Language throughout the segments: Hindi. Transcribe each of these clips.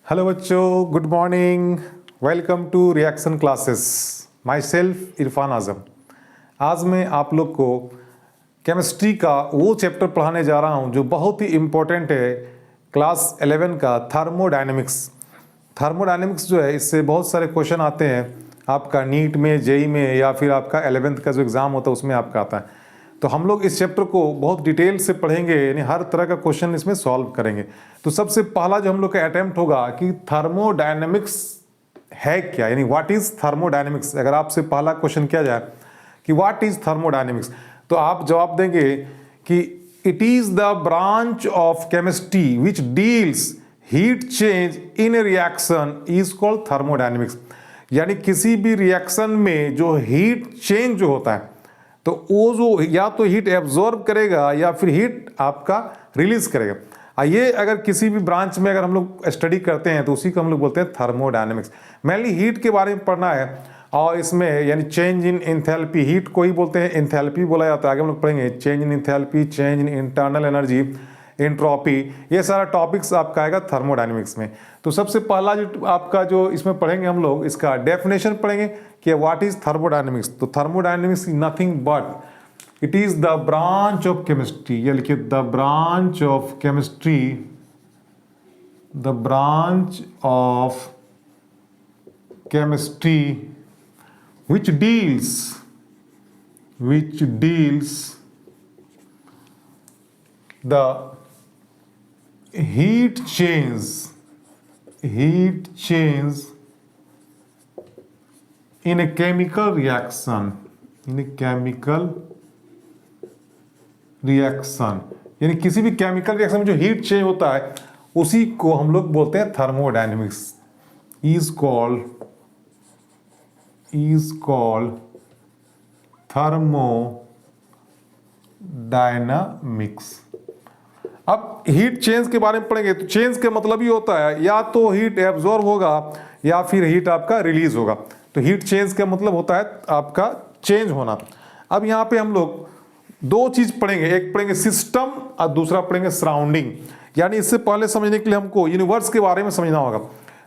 हेलो बच्चों, good morning. Welcome to reaction classes. Myself Irfan Azam. आज मैं आप लोग को केमिस्ट्री का वो चैप्टर पढ़ाने जा रहा हूँ जो बहुत ही इम्पोर्टेंट है, क्लास 11 का थर्मोडायनेमिक्स। थर्मोडायनेमिक्स जो है, इससे बहुत सारे क्वेश्चन आते हैं आपका नीट में, जेई में, या फिर आपका 11th का जो एग्ज़ाम होता है उसमें आपका आता है। तो हम लोग इस चैप्टर को बहुत डिटेल से पढ़ेंगे, यानी हर तरह का क्वेश्चन इसमें सॉल्व करेंगे। तो सबसे पहला जो हम लोग का अटेम्प्ट होगा कि थर्मोडायनेमिक्स है क्या, यानी व्हाट इज थर्मोडायनेमिक्स। अगर आपसे पहला क्वेश्चन किया जाए कि व्हाट इज थर्मोडायनेमिक्स, तो आप जवाब देंगे कि it is the branch of chemistry which deals heat change in A reaction is called thermodynamics. यानी किसी भी रिएक्शन में जो हीट चेंज जो होता है, तो वो जो या तो हीट एब्जॉर्ब करेगा या फिर हीट आपका रिलीज करेगा। ये अगर किसी भी ब्रांच में अगर हम लोग स्टडी करते हैं तो उसी को हम लोग बोलते हैं थर्मोडायनेमिक्स। मेनली हीट के बारे में पढ़ना है, और इसमें यानी चेंज इन इंथैल्पी, हीट को ही बोलते हैं इंथैल्पी बोला जाता है। आगे हम लोग पढ़ेंगे change in enthalpy, change in internal energy, entropy, ये सारा टॉपिक्स आपका आएगा थर्मोडायनेमिक्स में। तो सबसे पहला जो आपका जो इसमें पढ़ेंगे हम लोग, इसका डेफिनेशन पढ़ेंगे कि व्हाट इज थर्मोडायनेमिक्स। तो thermodynamics is nothing but it is the branch of chemistry, या लिखिए the branch of chemistry, the branch of chemistry which deals the heat change in a chemical reaction, यानी किसी भी केमिकल रिएक्शन में जो हीट चेंज होता है उसी को हम लोग बोलते हैं थर्मोडायनेमिक्स। Is called thermodynamics. अब हीट चेंज के बारे में पढ़ेंगे, तो चेंज का मतलब ही होता है या तो हीट एब्जॉर्ब होगा या फिर हीट आपका रिलीज होगा। तो हीट चेंज का मतलब होता है आपका चेंज होना। अब यहाँ पे हम लोग दो चीज पढ़ेंगे, एक पढ़ेंगे सिस्टम और दूसरा पढ़ेंगे सराउंडिंग। यानी इससे पहले समझने के लिए हमको यूनिवर्स के बारे में समझना होगा।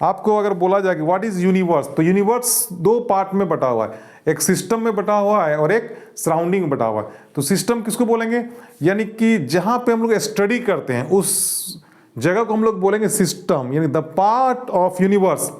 आपको अगर बोला जाए कि व्हाट इज यूनिवर्स, तो यूनिवर्स दो पार्ट में बटा हुआ है, एक सिस्टम में बटा हुआ है और एक सराउंडिंग में बटा हुआ है। तो सिस्टम किसको बोलेंगे, यानी कि जहां पे हम लोग स्टडी करते हैं उस जगह को हम लोग बोलेंगे सिस्टम, यानी the part of universe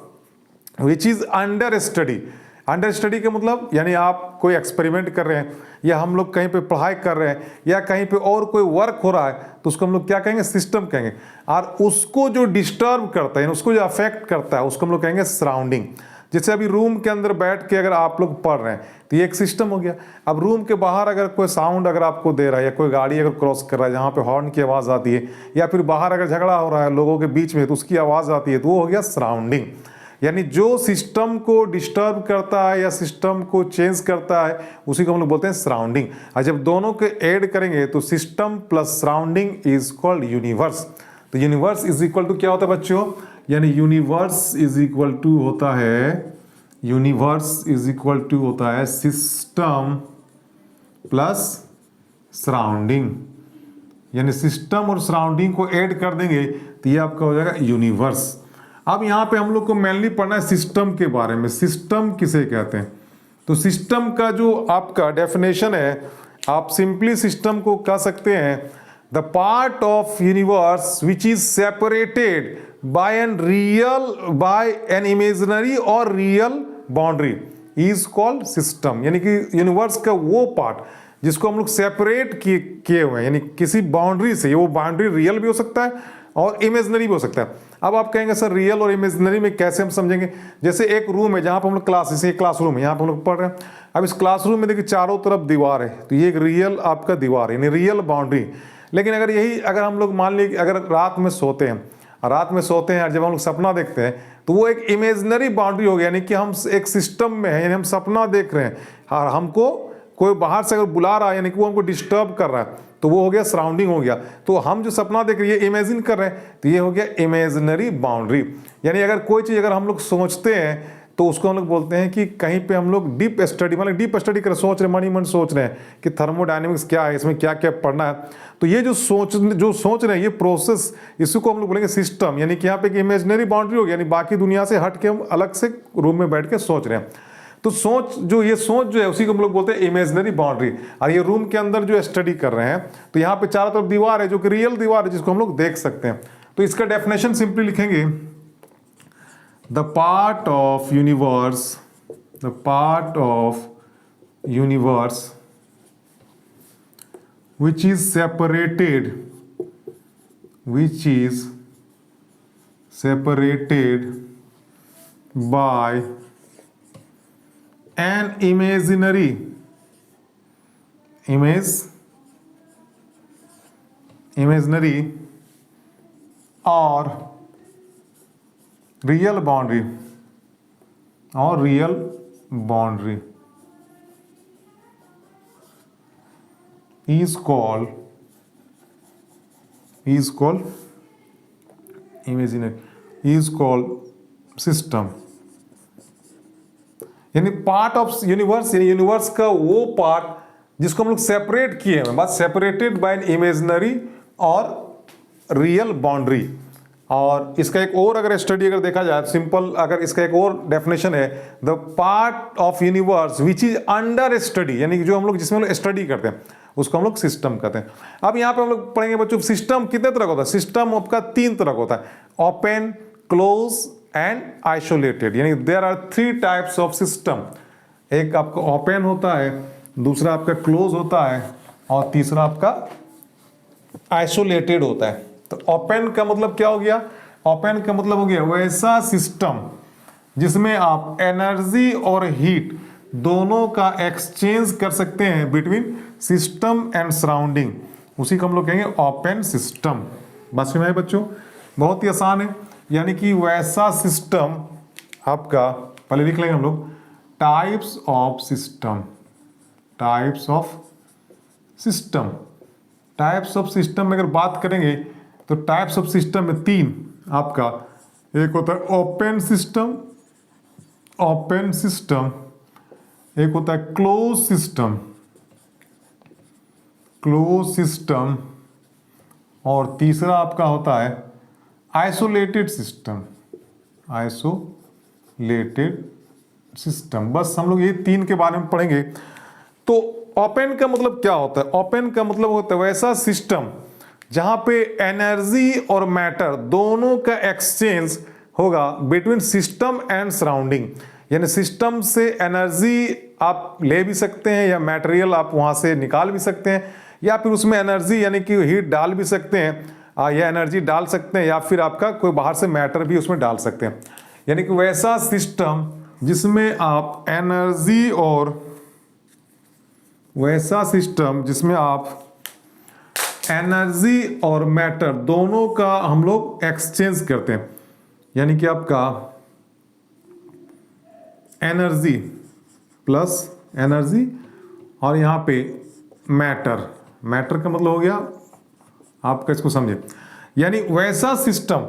which is under study. Under study का मतलब यानी आप कोई एक्सपेरिमेंट कर रहे हैं, या हम लोग कहीं पे पढ़ाई कर रहे हैं, या कहीं पे और कोई वर्क हो रहा है, तो उसको हम लोग क्या कहेंगे, सिस्टम कहेंगे। और उसको जो डिस्टर्ब करता है, उसको जो अफेक्ट करता है, उसको हम लोग कहेंगे सराउंडिंग। जैसे अभी रूम के अंदर बैठ के अगर आप लोग पढ़ रहे हैं तो ये एक सिस्टम हो गया। अब रूम के बाहर अगर कोई साउंड अगर आपको दे रहा है, या कोई गाड़ी अगर क्रॉस कर रहा है जहाँ पे हॉर्न की आवाज़ आती है, या फिर बाहर अगर झगड़ा हो रहा है लोगों के बीच में तो उसकी आवाज़ आती है, तो वो हो गया सराउंडिंग। यानी जो सिस्टम को डिस्टर्ब करता है या सिस्टम को चेंज करता है उसी को हम लोग बोलते हैं सराउंडिंग। और जब दोनों के ऐड करेंगे तो system plus surrounding is called universe. तो यूनिवर्स इज इक्वल टू क्या होता है बच्चों, यानी यूनिवर्स इज इक्वल टू होता है सिस्टम प्लस सराउंडिंग। यानी सिस्टम और सराउंडिंग को ऐड कर देंगे तो ये आपका हो जाएगा यूनिवर्स। अब यहाँ पे हम लोग को मेनली पढ़ना है सिस्टम के बारे में। सिस्टम किसे कहते हैं, तो सिस्टम का जो आपका डेफिनेशन है, आप सिंपली सिस्टम को कह सकते हैं the part of universe which is separated by an imaginary और real boundary is called system. यानी कि यूनिवर्स का वो पार्ट जिसको हम लोग सेपरेट किए हुए हैं, यानी किसी बाउंड्री से, वो बाउंड्री रियल भी हो सकता है और इमेजिनरी भी हो सकता है। अब आप कहेंगे सर रियल और इमेजिनरी में कैसे हम समझेंगे। जैसे एक रूम है जहाँ पर हम लोग जैसे क्लासरूम है, यहाँ पर हम लोग पढ़ रहे हैं। अब इस क्लासरूम में देखिए चारों तरफ दीवार है, तो ये एक रियल आपका दीवार है, यानी रियल बाउंड्री। लेकिन अगर हम लोग मान लीजिए अगर रात में सोते हैं और जब हम लोग सपना देखते हैं तो वो एक इमेजिनरी बाउंड्री हो गया, यानी कि हम एक सिस्टम में हैं, यानी हम सपना देख रहे हैं और हमको कोई बाहर से अगर बुला रहा है, यानी कि वो हमको डिस्टर्ब कर रहा है, तो वो हो गया सराउंडिंग हो गया। तो हम जो सपना देख रहे हैं, इमेजिन कर रहे हैं, तो ये हो गया इमेजिनरी बाउंड्री। यानी अगर कोई चीज़ अगर हम लोग सोचते हैं तो उसको हम लोग बोलते हैं कि कहीं पे हम लोग डीप स्टडी, मतलब डीप स्टडी कर सोच रहे, मन सोच रहे हैं कि थर्मोडायनेमिक्स क्या है, इसमें क्या क्या पढ़ना है। तो ये जो सोच रहे हैं, ये प्रोसेस, इसी को हम लोग बोलेंगे सिस्टम। यानी कि यहाँ पे इमेजिनरी बाउंड्री होगी, यानी बाकी दुनिया से हट के हम अलग से रूम में बैठ के सोच रहे हैं। तो सोच जो है उसी को हम लोग बोलते हैं इमेजिनरी बाउंड्री। और ये रूम के अंदर जो स्टडी कर रहे हैं, तो यहाँ पे चारों तरफ दीवार है जो कि रियल दीवार है, जिसको हम लोग देख सकते हैं। तो इसका डेफिनेशन सिंपली लिखेंगे, the part of universe which is separated by an imaginary or real boundary is called system. यानी पार्ट ऑफ यूनिवर्स, यानी यूनिवर्स का वो पार्ट जिसको हम लोग सेपरेट किए हैं, बस सेपरेटेड बाय एन इमेजिनरी और रियल बाउंड्री। और इसका एक और अगर स्टडी अगर देखा जाए, सिंपल अगर इसका एक और डेफिनेशन है, the part of universe which is under study, यानी जो हम लोग जिसमें हम लोग स्टडी करते हैं उसको हम लोग सिस्टम कहते हैं। अब यहाँ पे हम लोग पढ़ेंगे बच्चों, सिस्टम कितने तरह का होता है। सिस्टम आपका 3 तरह का होता है, ओपन, क्लोज एंड आइसोलेटेड। यानी there are 3 types of system. एक आपका ओपन होता है, दूसरा आपका क्लोज होता है, और तीसरा आपका आइसोलेटेड होता है। तो ओपन का मतलब क्या हो गया? ओपन का मतलब हो गया वैसा सिस्टम जिसमें आप एनर्जी और हीट दोनों का एक्सचेंज कर सकते हैं बिटवीन सिस्टम एंड सराउंडिंग, उसी को हम लोग कहेंगे ओपन सिस्टम। बस में बच्चों बहुत ही आसान है। यानी कि वैसा सिस्टम आपका, पहले लिख लेंगे हम लोग types of system. Types of system में अगर बात करेंगे तो टाइप्स ऑफ सिस्टम में 3 आपका, एक होता है ओपन सिस्टम, एक होता है क्लोज सिस्टम, और तीसरा आपका होता है आइसोलेटेड सिस्टम। बस हम लोग ये 3 के बारे में पढ़ेंगे। तो ओपन का मतलब क्या होता है? ओपन का मतलब होता है वैसा सिस्टम जहां पे एनर्जी और मैटर दोनों का एक्सचेंज होगा बिटवीन सिस्टम एंड सराउंडिंग। यानी सिस्टम से एनर्जी आप ले भी सकते हैं, या मटेरियल आप वहां से निकाल भी सकते हैं, या फिर उसमें एनर्जी यानी कि हीट डाल भी सकते हैं, या एनर्जी डाल सकते हैं, या फिर आपका कोई बाहर से मैटर भी उसमें डाल सकते हैं। यानी कि वैसा सिस्टम जिसमें आप एनर्जी और मैटर दोनों का हम लोग एक्सचेंज करते हैं। यानी कि आपका एनर्जी प्लस एनर्जी, और यहाँ पे मैटर का मतलब हो गया आपका, इसको समझे। यानी वैसा सिस्टम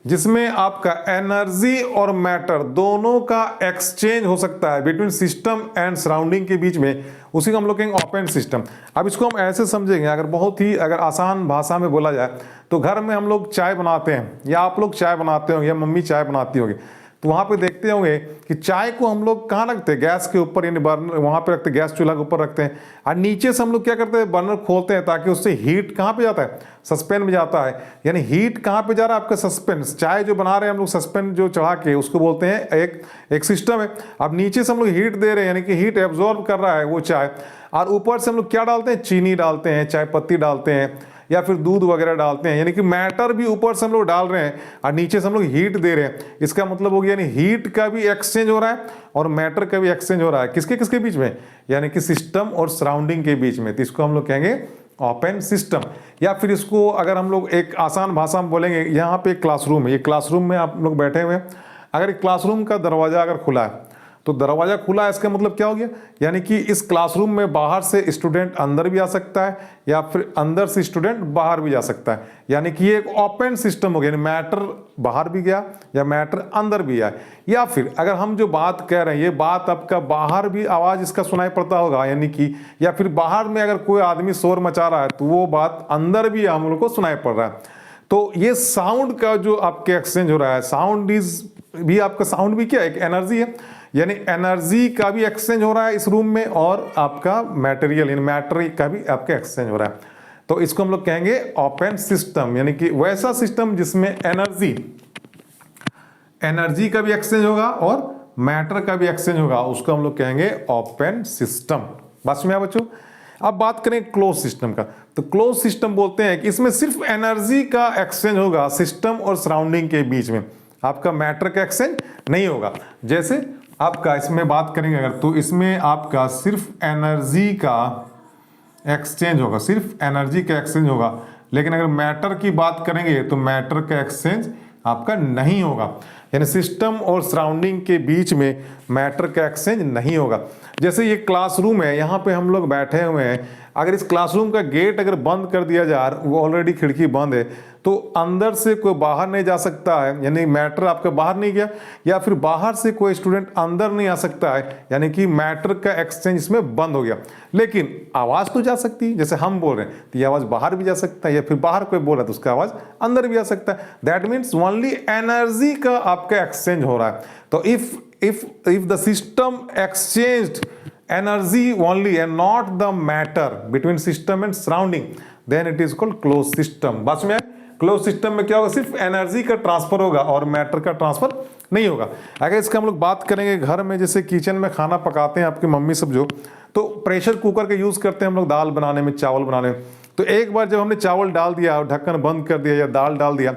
जिसमें आपका एनर्जी और मैटर दोनों का एक्सचेंज हो सकता है बिटवीन सिस्टम एंड सराउंडिंग के बीच में, उसी को हम लोग कहेंगे ओपन सिस्टम। अब इसको हम ऐसे समझेंगे, अगर बहुत ही अगर आसान भाषा में बोला जाए तो घर में हम लोग चाय बनाते हैं, या आप लोग चाय बनाते होंगे, या मम्मी चाय बनाती होगी, तो वहाँ पे देखते होंगे कि चाय को हम लोग कहाँ रखते हैं? गैस के ऊपर, यानी बर्नर वहाँ पे रखते हैं, गैस चूल्हा के ऊपर रखते हैं, और नीचे से हम लोग क्या करते हैं? बर्नर खोलते हैं, ताकि उससे हीट कहाँ पे जाता है? सस्पेन में जाता है। यानी हीट कहाँ पे जा रहा है? आपका सस्पेन। चाय जो बना रहे हैं हम लोग, सस्पेन जो चढ़ा के, उसको बोलते हैं एक सिस्टम है। अब नीचे से हम लोग हीट दे रहे हैं, यानी कि हीट एब्जॉर्ब कर रहा है वो चाय, और ऊपर से हम लोग क्या डालते हैं? चीनी डालते हैं, चाय पत्ती डालते हैं, या फिर दूध वगैरह डालते हैं। यानी कि मैटर भी ऊपर से हम लोग डाल रहे हैं और नीचे से हम लोग हीट दे रहे हैं। इसका मतलब हो गया यानी हीट का भी एक्सचेंज हो रहा है और मैटर का भी एक्सचेंज हो रहा है। किसके किसके बीच में? यानी कि सिस्टम और सराउंडिंग के बीच में। तो इसको हम लोग कहेंगे ओपन सिस्टम। या फिर इसको अगर हम लोग एक आसान भाषा में बोलेंगे, यहाँ पे एक क्लासरूम है, ये क्लासरूम में आप लोग बैठे हुए हैं, अगर एक क्लासरूम का दरवाजा अगर खुला है तो दरवाजा खुला है, इसका मतलब क्या हो गया, यानी कि इस क्लासरूम में बाहर से स्टूडेंट अंदर भी आ सकता है या फिर अंदर से स्टूडेंट बाहर भी जा सकता है, यानी कि ये एक ओपन सिस्टम हो गया, यानी मैटर बाहर भी गया या मैटर अंदर भी आया। या फिर अगर हम जो बात कह रहे हैं ये बात आपका बाहर भी आवाज इसका सुनाई पड़ता होगा, यानी कि या फिर बाहर में अगर कोई आदमी शोर मचा रहा है तो वो बात अंदर भी हम लोग को सुनाई पड़ रहा है। तो ये साउंड का जो आपके एक्सचेंज हो रहा है, साउंड इज भी आपका साउंड भी क्या है, एक एनर्जी है, यानी एनर्जी का भी एक्सचेंज हो रहा है इस रूम में और आपका मटेरियल यानी मैटर का भी आपका एक्सचेंज हो रहा है। तो इसको हम लोग कहेंगे ओपन सिस्टम, यानी कि वैसा सिस्टम जिसमें एनर्जी का भी एक्सचेंज होगा और मैटर का भी एक्सचेंज होगा, उसको हम लोग कहेंगे ओपन सिस्टम। बात समझ में आया बच्चों? अब बात करें क्लोज सिस्टम का, तो क्लोज सिस्टम बोलते हैं कि इसमें सिर्फ एनर्जी का एक्सचेंज होगा सिस्टम और सराउंडिंग के बीच में, आपका मैटर का एक्सचेंज नहीं होगा। जैसे आपका इसमें बात करेंगे अगर, तो इसमें आपका सिर्फ एनर्जी का एक्सचेंज होगा, सिर्फ एनर्जी का एक्सचेंज होगा, लेकिन अगर मैटर की बात करेंगे तो मैटर का एक्सचेंज आपका नहीं होगा, यानी सिस्टम और सराउंडिंग के बीच में मैटर का एक्सचेंज नहीं होगा। जैसे ये क्लासरूम है, यहाँ पे हम लोग बैठे हुए हैं, अगर इस क्लासरूम का गेट अगर बंद कर दिया जाए, वो ऑलरेडी खिड़की बंद है, तो अंदर से कोई बाहर नहीं जा सकता है, यानी मैटर आपका बाहर नहीं गया, या फिर बाहर से कोई स्टूडेंट अंदर नहीं आ सकता है, यानी कि मैटर का एक्सचेंज इसमें बंद हो गया। लेकिन आवाज़ तो जा सकती है, जैसे हम बोल रहे हैं तो ये आवाज़ बाहर भी जा सकता है, या फिर बाहर कोई बोल रहा है तो उसका आवाज़ अंदर भी आ सकता है। दैट मीन्स ओनली एनर्जी का आपका एक्सचेंज हो रहा है। तो if the system exchanged energy only and not the matter between system and surrounding, then it is called closed system। बस में क्लोज सिस्टम में क्या होगा, सिर्फ एनर्जी का ट्रांसफर होगा और मैटर का ट्रांसफर नहीं होगा। अगर इसका हम लोग बात करेंगे घर में, जैसे किचन में खाना पकाते हैं आपकी मम्मी सब जो, तो प्रेशर कुकर का यूज करते हैं हम लोग दाल बनाने में, चावल बनाने में। तो एक बार जब हमने चावल डाल दिया और ढक्कन बंद कर दिया या दाल डाल दिया,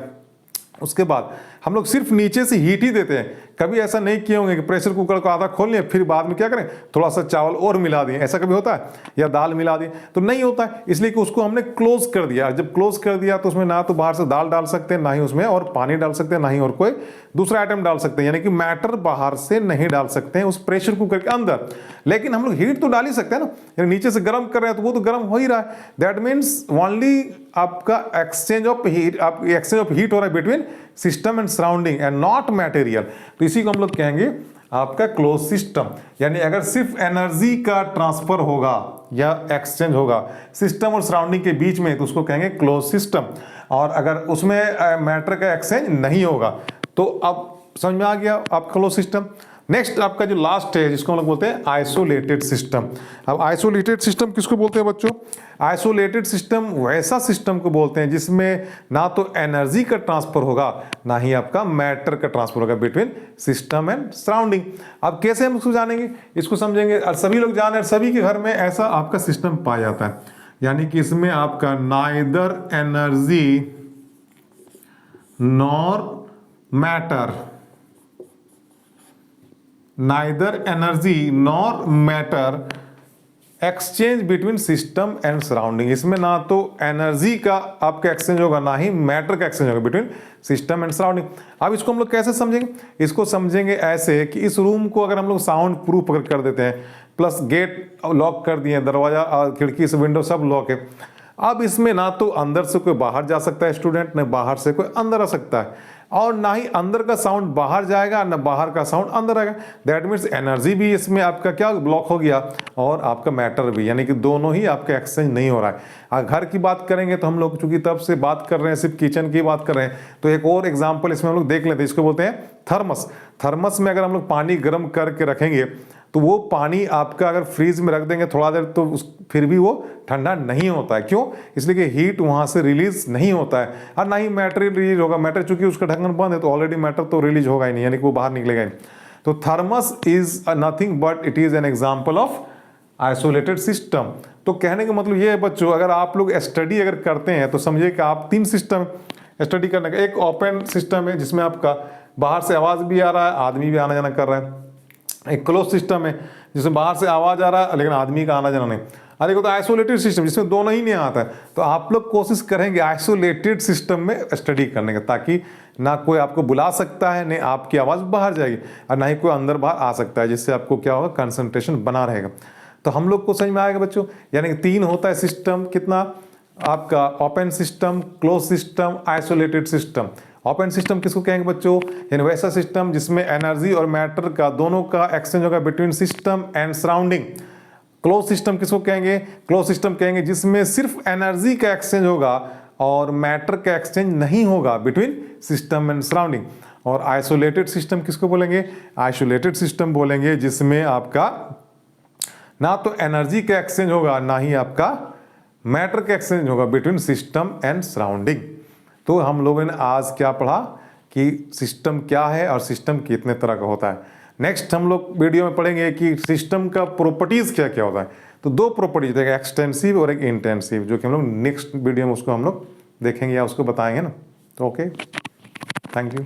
उसके बाद हम लोग सिर्फ नीचे से हीट ही देते हैं। कभी ऐसा नहीं किए होंगे कि प्रेशर कुकर को आधा खोल लिया फिर बाद में क्या करें, थोड़ा सा चावल और मिला दिए, ऐसा कभी होता है, या दाल मिला दिए, तो नहीं होता है। इसलिए कि उसको हमने क्लोज कर दिया। जब क्लोज कर दिया तो उसमें ना तो बाहर से दाल डाल सकते हैं, ना ही उसमें और पानी डाल सकते हैं, ना ही और कोई दूसरा आइटम डाल सकते हैं, यानी कि मैटर बाहर से नहीं डाल सकते हैं उस प्रेशर कुकर के अंदर। लेकिन हम लोग हीट तो डाल ही सकते हैं ना, यानी नीचे से गर्म कर रहे हैं तो वो तो गर्म हो ही रहा है। दैट मीन्स ओनली आपका एक्सचेंज ऑफ हीट हो रहा है between system and surrounding and not material. तो इसी को हम लोग कहेंगे आपका क्लोज सिस्टम, यानी अगर सिर्फ एनर्जी का ट्रांसफर होगा या एक्सचेंज होगा सिस्टम और सराउंडिंग के बीच में तो उसको कहेंगे क्लोज सिस्टम, और अगर उसमें मैटर का एक्सचेंज नहीं होगा तो अब समझ में आ गया आप क्लोज सिस्टम। नेक्स्ट आपका जो लास्ट है जिसको हम लोग बोलते हैं आइसोलेटेड सिस्टम। अब आइसोलेटेड सिस्टम किसको बोलते हैं बच्चों? आइसोलेटेड सिस्टम वैसा सिस्टम को बोलते हैं जिसमें ना तो एनर्जी का ट्रांसफर होगा ना ही आपका मैटर का ट्रांसफर होगा बिटवीन सिस्टम एंड सराउंडिंग। अब कैसे हम इसको जानेंगे, इसको समझेंगे, और सभी लोग जाने, सभी के घर में ऐसा आपका सिस्टम पाया जाता है, यानी कि इसमें आपका neither energy nor matter, neither energy nor matter exchange between system and surrounding। इसमें ना तो एनर्जी का आपका एक्सचेंज होगा ना ही मैटर का एक्सचेंज होगा बिटवीन सिस्टम एंड सराउंडिंग। अब इसको हम लोग कैसे समझेंगे? इसको समझेंगे ऐसे कि इस रूम को अगर हम लोग साउंड प्रूफ अगर कर देते हैं, प्लस गेट लॉक कर दिए, दरवाजा खिड़की से विंडो सब लॉक है, अब इसमें ना तो अंदर से कोई बाहर जा सकता है स्टूडेंट, ना बाहर से कोई अंदर आ सकता है, और ना ही अंदर का साउंड बाहर जाएगा ना बाहर का साउंड अंदर आएगा। दैट मीन्स एनर्जी भी इसमें आपका क्या ब्लॉक हो गया और आपका मैटर भी, यानी कि दोनों ही आपका एक्सचेंज नहीं हो रहा है। घर की बात करेंगे तो हम लोग चूंकि तब से बात कर रहे हैं सिर्फ किचन की बात कर रहे हैं, तो एक और एग्जाम्पल इसमें हम लोग देख लेते हैं, इसको बोलते हैं थर्मस। थर्मस में अगर हम लोग पानी गर्म करके रखेंगे तो वो पानी आपका अगर फ्रीज में रख देंगे थोड़ा देर तो फिर भी वो ठंडा नहीं होता है। क्यों? इसलिए कि हीट वहाँ से रिलीज नहीं होता है, और ना ही मैटर रिलीज होगा। मैटर चूंकि उसका ढक्कन बंद है तो ऑलरेडी मैटर तो रिलीज होगा ही नहीं, यानी कि वो बाहर निकलेगा ही। तो thermos is nothing but it is an example of isolated system. तो कहने का मतलब ये है बच्चों, अगर आप लोग स्टडी अगर करते हैं तो समझिए कि आप 3 सिस्टम स्टडी करने का, एक ओपन सिस्टम है जिसमें आपका बाहर से आवाज़ भी आ रहा है, आदमी भी आना जाना कर रहा है। एक क्लोज सिस्टम है जिसमें बाहर से आवाज़ आ रहा है लेकिन आदमी का आना जाना नहीं। अरे को तो आइसोलेटेड सिस्टम जिसमें दोनों ही नहीं आता है, तो आप लोग कोशिश करेंगे आइसोलेटेड सिस्टम में स्टडी करने का, ताकि ना कोई आपको बुला सकता है, नहीं आपकी आवाज़ बाहर जाएगी और ना ही कोई अंदर बाहर आ सकता है, जिससे आपको क्या होगा, कंसंट्रेशन बना रहेगा। तो हम लोग को समझ में आएगा बच्चों, यानी कि 3 होता है सिस्टम, कितना आपका open system, close system, isolated system. Open system किसको कहेंगे बच्चों, यानी वैसा सिस्टम जिसमें एनर्जी और मैटर का दोनों का एक्सचेंज होगा between system and surrounding. Close system किसको कहेंगे, क्लोज सिस्टम कहेंगे जिसमें सिर्फ एनर्जी का एक्सचेंज होगा और मैटर का एक्सचेंज नहीं होगा बिटवीन सिस्टम एंड सराउंडिंग। और आइसोलेटेड सिस्टम किसको बोलेंगे, आइसोलेटेड सिस्टम बोलेंगे जिसमें आपका ना तो एनर्जी का एक्सचेंज होगा, ना ही आपका मैटर का एक्सचेंज होगा बिटवीन सिस्टम एंड सराउंडिंग। तो हम लोगों ने आज क्या पढ़ा कि सिस्टम क्या है और सिस्टम कितने तरह का होता है। नेक्स्ट हम लोग वीडियो में पढ़ेंगे कि सिस्टम का प्रॉपर्टीज क्या क्या होता है। तो 2 प्रॉपर्टीज, एक एक्सटेंसिव और एक इंटेंसिव, जो कि हम लोग नेक्स्ट वीडियो में उसको हम लोग देखेंगे या उसको बताएंगे ना। तो ओके, थैंक यू।